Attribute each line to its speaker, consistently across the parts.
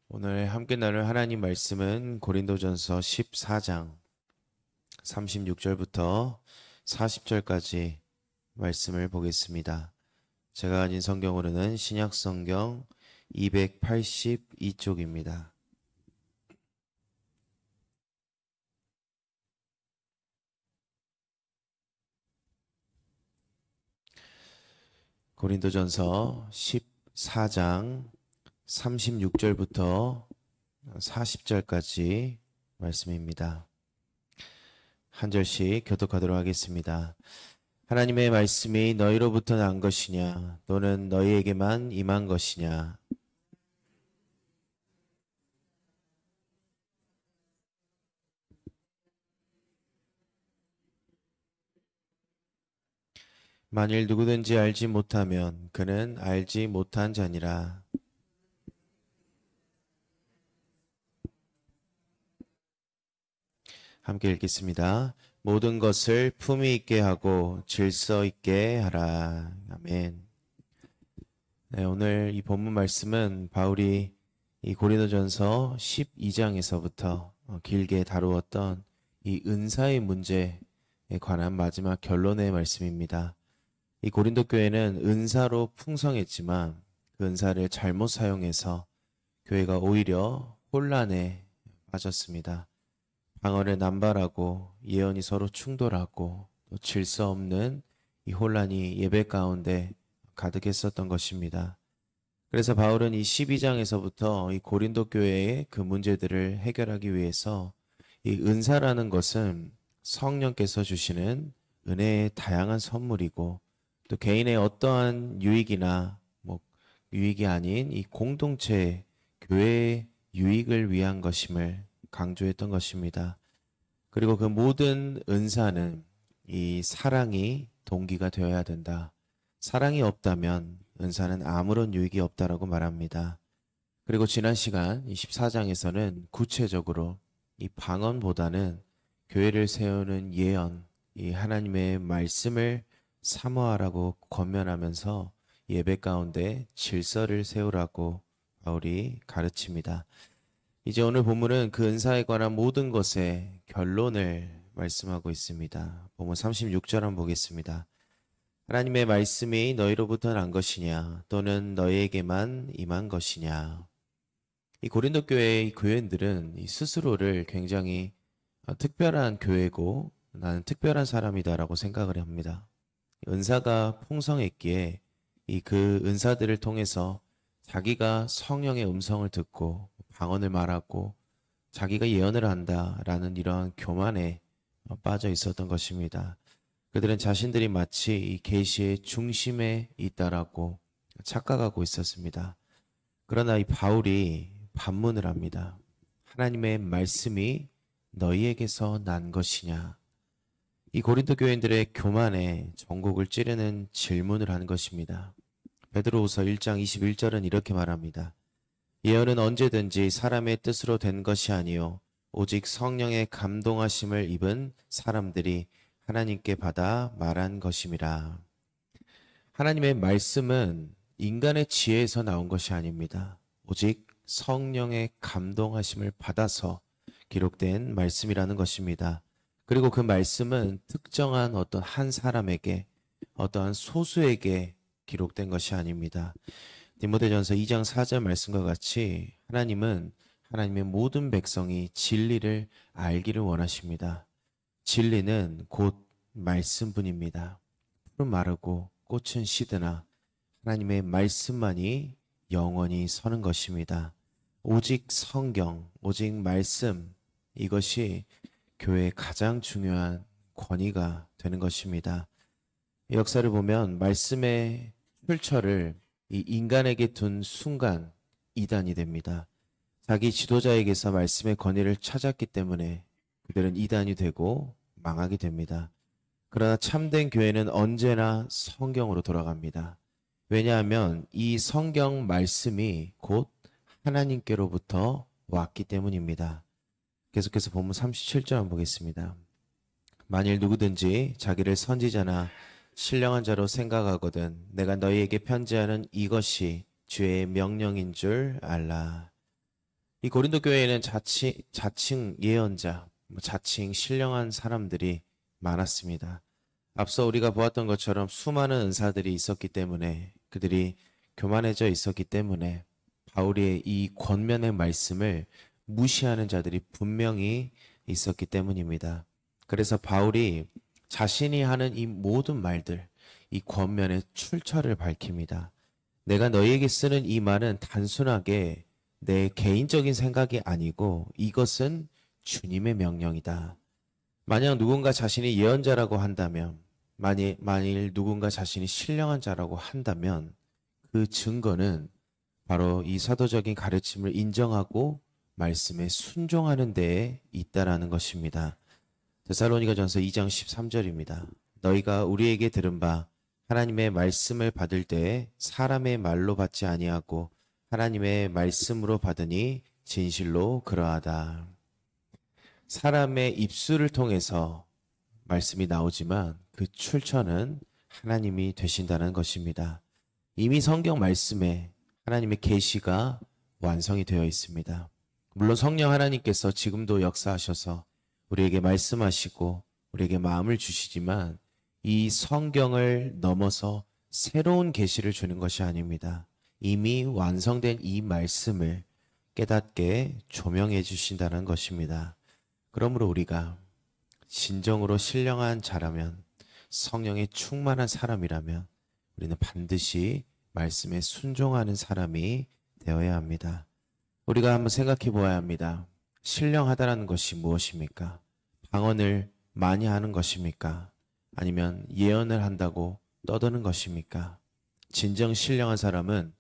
Speaker 1: 오늘 함께 나눌 하나님 말씀은 고린도전서 14장 36절부터 40절까지 말씀을 보겠습니다. 제가 가진 성경으로는 신약성경 282쪽입니다. 고린도전서 14장 36절부터 40절까지 말씀입니다. 한 절씩 교독하도록 하겠습니다. 하나님의 말씀이 너희로부터 난 것이냐 또는 너희에게만 임한 것이냐. 만일 누구든지 알지 못하면 그는 알지 못한 자니라. 함께 읽겠습니다. 모든 것을 품위 있게 하고 질서 있게 하라. 아멘. 네, 오늘 이 본문 말씀은 바울이 이 고린도전서 12장에서부터 길게 다루었던 이 은사의 문제에 관한 마지막 결론의 말씀입니다. 이 고린도 교회는 은사로 풍성했지만 그 은사를 잘못 사용해서 교회가 오히려 혼란에 빠졌습니다. 방언을 남발하고 예언이 서로 충돌하고 또 질서 없는 이 혼란이 예배 가운데 가득했었던 것입니다. 그래서 바울은 이 12장에서부터 이 고린도 교회의 그 문제들을 해결하기 위해서 이 은사라는 것은 성령께서 주시는 은혜의 다양한 선물이고 또 개인의 어떠한 유익이나 유익이 아닌 이 공동체 교회의 유익을 위한 것임을 강조했던 것입니다. 그리고 그 모든 은사는 이 사랑이 동기가 되어야 된다. 사랑이 없다면 은사는 아무런 유익이 없다라고 말합니다. 그리고 지난 시간 14장에서는 구체적으로 이 방언보다는 교회를 세우는 예언, 이 하나님의 말씀을 사모하라고 권면하면서 예배 가운데 질서를 세우라고 바울이 가르칩니다. 이제 오늘 본문은 그 은사에 관한 모든 것의 결론을 말씀하고 있습니다. 본문 36절 한번 보겠습니다. 하나님의 말씀이 너희로부터 난 것이냐 또는 너희에게만 임한 것이냐. 이 고린도 교회의 교인들은 이 스스로를 굉장히 특별한 교회고 나는 특별한 사람이다라고 생각을 합니다. 은사가 풍성했기에 이 그 은사들을 통해서 자기가 성령의 음성을 듣고 방언을 말하고 자기가 예언을 한다라는 이러한 교만에 빠져 있었던 것입니다. 그들은 자신들이 마치 이 계시의 중심에 있다라고 착각하고 있었습니다. 그러나 이 바울이 반문을 합니다. 하나님의 말씀이 너희에게서 난 것이냐. 이 고린도 교인들의 교만에 전곡을 찌르는 질문을 하는 것입니다. 베드로후서 1장 21절은 이렇게 말합니다. 예언은 언제든지 사람의 뜻으로 된 것이 아니요 오직 성령의 감동하심을 입은 사람들이 하나님께 받아 말한 것임이라. 하나님의 말씀은 인간의 지혜에서 나온 것이 아닙니다. 오직 성령의 감동하심을 받아서 기록된 말씀이라는 것입니다. 그리고 그 말씀은 특정한 어떤 한 사람에게 어떠한 소수에게 기록된 것이 아닙니다. 디모데전서 2장 4절 말씀과 같이 하나님은 하나님의 모든 백성이 진리를 알기를 원하십니다. 진리는 곧 말씀뿐입니다. 풀은 마르고 꽃은 시드나 하나님의 말씀만이 영원히 서는 것입니다. 오직 성경, 오직 말씀, 이것이 교회의 가장 중요한 권위가 되는 것입니다. 역사를 보면 말씀의 출처를 이 인간에게 둔 순간 이단이 됩니다. 자기 지도자에게서 말씀의 권위를 찾았기 때문에 그들은 이단이 되고 망하게 됩니다. 그러나 참된 교회는 언제나 성경으로 돌아갑니다. 왜냐하면 이 성경 말씀이 곧 하나님께로부터 왔기 때문입니다. 계속해서 본문 37절 한번 보겠습니다. 만일 누구든지 자기를 선지자나 신령한 자로 생각하거든 내가 너희에게 편지하는 이것이 주의 명령인 줄 알라. 이 고린도 교회에는 자칭 예언자, 자칭 신령한 사람들이 많았습니다. 앞서 우리가 보았던 것처럼 수많은 은사들이 있었기 때문에, 그들이 교만해져 있었기 때문에 바울의 이 권면의 말씀을 무시하는 자들이 분명히 있었기 때문입니다. 그래서 바울이 자신이 하는 이 모든 말들, 이 권면의 출처를 밝힙니다. 내가 너희에게 쓰는 이 말은 단순하게 내 개인적인 생각이 아니고 이것은 주님의 명령이다. 만약 누군가 자신이 예언자라고 한다면, 만일 누군가 자신이 신령한 자라고 한다면 그 증거는 바로 이 사도적인 가르침을 인정하고 말씀에 순종하는 데에 있다라는 것입니다. 데살로니가전서 2장 13절입니다. 너희가 우리에게 들은 바 하나님의 말씀을 받을 때에 사람의 말로 받지 아니하고 하나님의 말씀으로 받으니 진실로 그러하다. 사람의 입술을 통해서 말씀이 나오지만 그 출처는 하나님이 되신다는 것입니다. 이미 성경 말씀에 하나님의 계시가 완성이 되어 있습니다. 물론 성령 하나님께서 지금도 역사하셔서 우리에게 말씀하시고 우리에게 마음을 주시지만 이 성경을 넘어서 새로운 계시를 주는 것이 아닙니다. 이미 완성된 이 말씀을 깨닫게 조명해 주신다는 것입니다. 그러므로 우리가 진정으로 신령한 자라면, 성령에 충만한 사람이라면 우리는 반드시 말씀에 순종하는 사람이 되어야 합니다. 우리가 한번 생각해 보아야 합니다. 신령하다라는 것이 무엇입니까? 방언을 많이 하는 것입니까? 아니면 예언을 한다고 떠드는 것입니까? 진정 신령한 사람은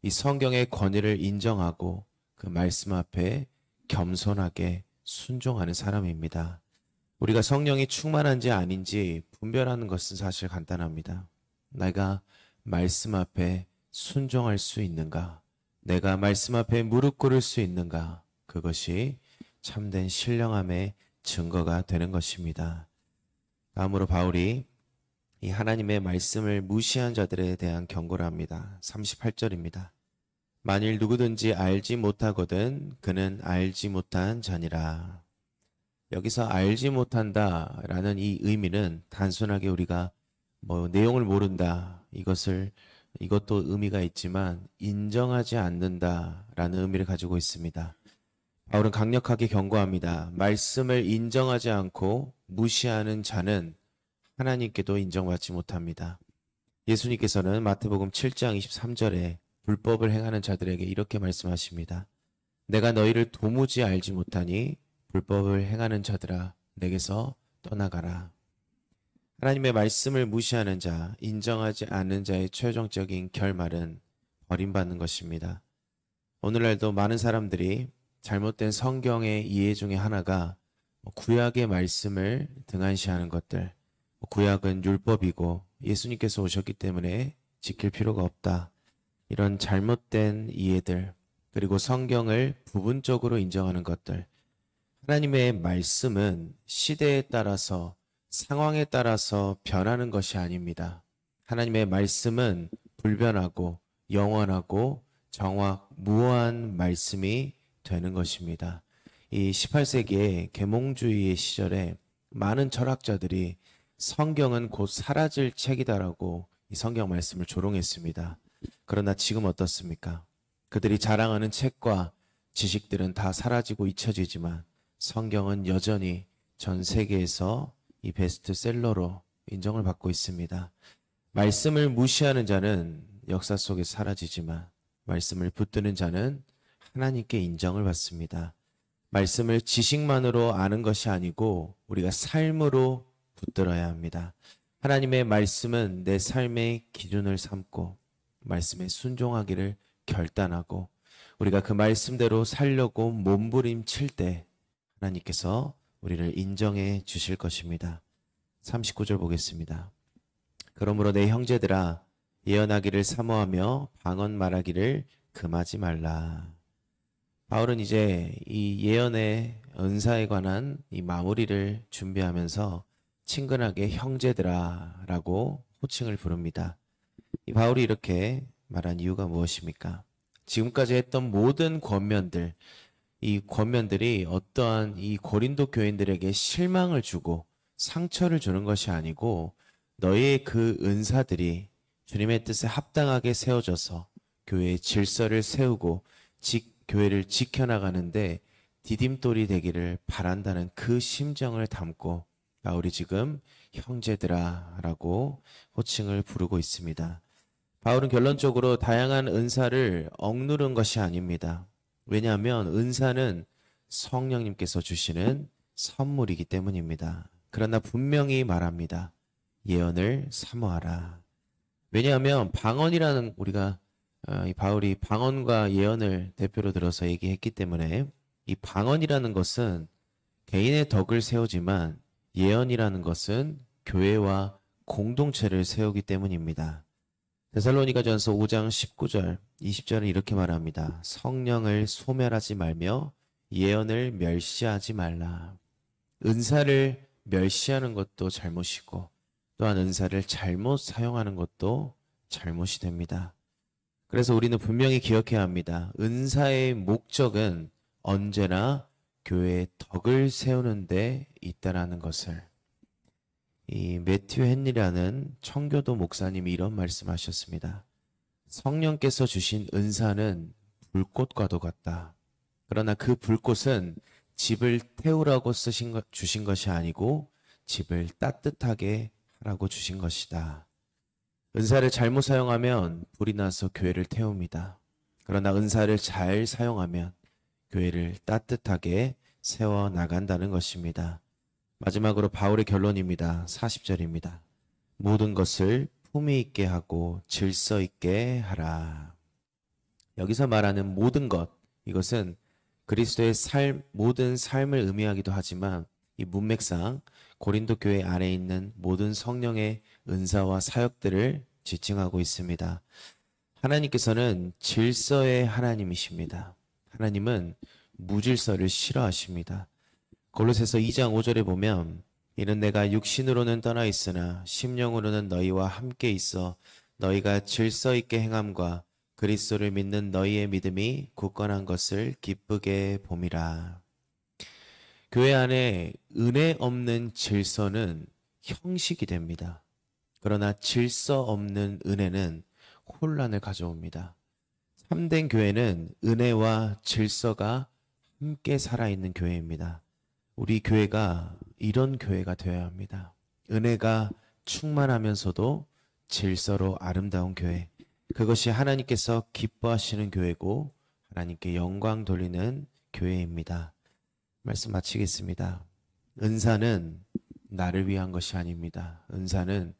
Speaker 1: 이 성경의 권위를 인정하고 그 말씀 앞에 겸손하게 순종하는 사람입니다. 우리가 성령이 충만한지 아닌지 분별하는 것은 사실 간단합니다. 내가 말씀 앞에 순종할 수 있는가? 내가 말씀 앞에 무릎 꿇을 수 있는가? 그것이 참된 신령함의 증거가 되는 것입니다. 다음으로 바울이 이 하나님의 말씀을 무시한 자들에 대한 경고를 합니다. 38절입니다. 만일 누구든지 알지 못하거든 그는 알지 못한 자니라. 여기서 알지 못한다라는 이 의미는 단순하게 우리가 내용을 모른다, 이것도 의미가 있지만 인정하지 않는다라는 의미를 가지고 있습니다. 바울은 강력하게 경고합니다. 말씀을 인정하지 않고 무시하는 자는 하나님께도 인정받지 못합니다. 예수님께서는 마태복음 7장 23절에 불법을 행하는 자들에게 이렇게 말씀하십니다. 내가 너희를 도무지 알지 못하니 불법을 행하는 자들아 내게서 떠나가라. 하나님의 말씀을 무시하는 자, 인정하지 않는 자의 최종적인 결말은 버림받는 것입니다. 오늘날도 많은 사람들이 잘못된 성경의 이해 중에 하나가 구약의 말씀을 등한시하는 것들, 구약은 율법이고 예수님께서 오셨기 때문에 지킬 필요가 없다, 이런 잘못된 이해들, 그리고 성경을 부분적으로 인정하는 것들. 하나님의 말씀은 시대에 따라서, 상황에 따라서 변하는 것이 아닙니다. 하나님의 말씀은 불변하고 영원하고 무한 말씀이 되는 것입니다. 이 18세기의 계몽주의의 시절에 많은 철학자들이 성경은 곧 사라질 책이다라고 이 성경 말씀을 조롱했습니다. 그러나 지금 어떻습니까? 그들이 자랑하는 책과 지식들은 다 사라지고 잊혀지지만 성경은 여전히 전 세계에서 이 베스트셀러로 인정을 받고 있습니다. 말씀을 무시하는 자는 역사 속에 사라지지만 말씀을 붙드는 자는 하나님께 인정을 받습니다. 말씀을 지식만으로 아는 것이 아니고 우리가 삶으로 붙들어야 합니다. 하나님의 말씀은 내 삶의 기준을 삼고 말씀에 순종하기를 결단하고 우리가 그 말씀대로 살려고 몸부림칠 때 하나님께서 우리를 인정해 주실 것입니다. 39절 보겠습니다. 그러므로 내 형제들아 예언하기를 사모하며 방언 말하기를 금하지 말라. 바울은 이제 이 예언의 은사에 관한 이 마무리를 준비하면서 친근하게 형제들아 라고 호칭을 부릅니다. 이 바울이 이렇게 말한 이유가 무엇입니까? 지금까지 했던 모든 권면들, 이 권면들이 어떠한 이 고린도 교인들에게 실망을 주고 상처를 주는 것이 아니고 너희의 그 은사들이 주님의 뜻에 합당하게 세워져서 교회의 질서를 세우고 교회를 지켜나가는데 디딤돌이 되기를 바란다는 그 심정을 담고 바울이 지금 형제들아 라고 호칭을 부르고 있습니다. 바울은 결론적으로 다양한 은사를 억누른 것이 아닙니다. 왜냐하면 은사는 성령님께서 주시는 선물이기 때문입니다. 그러나 분명히 말합니다. 예언을 사모하라. 왜냐하면 방언이라는 우리가 이 바울이 방언과 예언을 대표로 들어서 얘기했기 때문에 이 방언이라는 것은 개인의 덕을 세우지만 예언이라는 것은 교회와 공동체를 세우기 때문입니다. 데살로니가전서 5장 19절, 20절은 이렇게 말합니다. 성령을 소멸하지 말며 예언을 멸시하지 말라. 은사를 멸시하는 것도 잘못이고 또한 은사를 잘못 사용하는 것도 잘못이 됩니다. 그래서 우리는 분명히 기억해야 합니다. 은사의 목적은 언제나 교회의 덕을 세우는 데 있다라는 것을. 이 매튜 헨리라는 청교도 목사님이 이런 말씀하셨습니다. 성령께서 주신 은사는 불꽃과도 같다. 그러나 그 불꽃은 집을 태우라고 주신 것이 아니고 집을 따뜻하게 하라고 주신 것이다. 은사를 잘못 사용하면 불이 나서 교회를 태웁니다. 그러나 은사를 잘 사용하면 교회를 따뜻하게 세워나간다는 것입니다. 마지막으로 바울의 결론입니다. 40절입니다. 모든 것을 품위 있게 하고 질서 있게 하라. 여기서 말하는 모든 것, 이것은 그리스도의 모든 삶을 의미하기도 하지만 이 문맥상 고린도 교회 안에 있는 모든 성령의 은사와 사역들을 지칭하고 있습니다. 하나님께서는 질서의 하나님이십니다. 하나님은 무질서를 싫어하십니다. 골로새서 2장 5절에 보면 이는 내가 육신으로는 떠나 있으나 심령으로는 너희와 함께 있어 너희가 질서 있게 행함과 그리스도를 믿는 너희의 믿음이 굳건한 것을 기쁘게 봄이라. 교회 안에 은혜 없는 질서는 형식이 됩니다. 그러나 질서 없는 은혜는 혼란을 가져옵니다. 참된 교회는 은혜와 질서가 함께 살아있는 교회입니다. 우리 교회가 이런 교회가 되어야 합니다. 은혜가 충만하면서도 질서로 아름다운 교회. 그것이 하나님께서 기뻐하시는 교회고 하나님께 영광 돌리는 교회입니다. 말씀 마치겠습니다. 은사는 나를 위한 것이 아닙니다. 은사는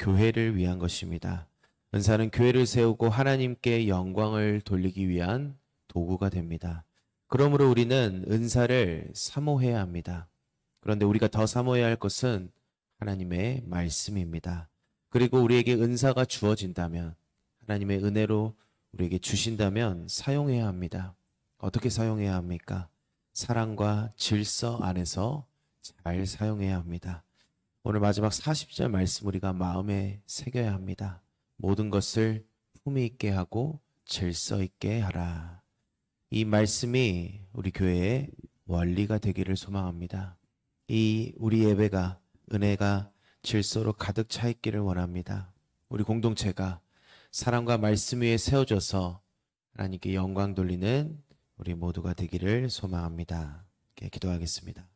Speaker 1: 교회를 위한 것입니다. 은사는 교회를 세우고 하나님께 영광을 돌리기 위한 도구가 됩니다. 그러므로 우리는 은사를 사모해야 합니다. 그런데 우리가 더 사모해야 할 것은 하나님의 말씀입니다. 그리고 우리에게 은사가 주어진다면, 하나님의 은혜로 우리에게 주신다면 사용해야 합니다. 어떻게 사용해야 합니까? 사랑과 질서 안에서 잘 사용해야 합니다. 오늘 마지막 40절 말씀 우리가 마음에 새겨야 합니다. 모든 것을 품위 있게 하고 질서 있게 하라. 이 말씀이 우리 교회의 원리가 되기를 소망합니다. 이 우리 예배가 은혜가 질서로 가득 차 있기를 원합니다. 우리 공동체가 사랑과 말씀 위에 세워져서 하나님께 영광 돌리는 우리 모두가 되기를 소망합니다. 기도하겠습니다.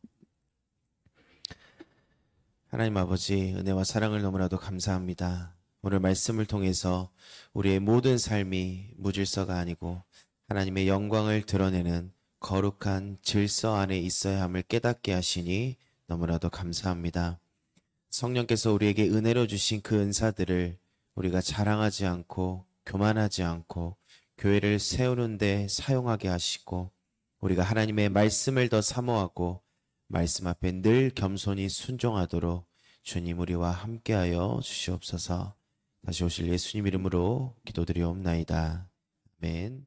Speaker 1: 하나님 아버지, 은혜와 사랑을 너무나도 감사합니다. 오늘 말씀을 통해서 우리의 모든 삶이 무질서가 아니고 하나님의 영광을 드러내는 거룩한 질서 안에 있어야 함을 깨닫게 하시니 너무나도 감사합니다. 성령께서 우리에게 은혜로 주신 그 은사들을 우리가 자랑하지 않고 교만하지 않고 교회를 세우는 데 사용하게 하시고 우리가 하나님의 말씀을 더 사모하고 말씀 앞에 늘 겸손히 순종하도록 주님 우리와 함께하여 주시옵소서. 다시 오실 예수님 이름으로 기도드리옵나이다. 아멘.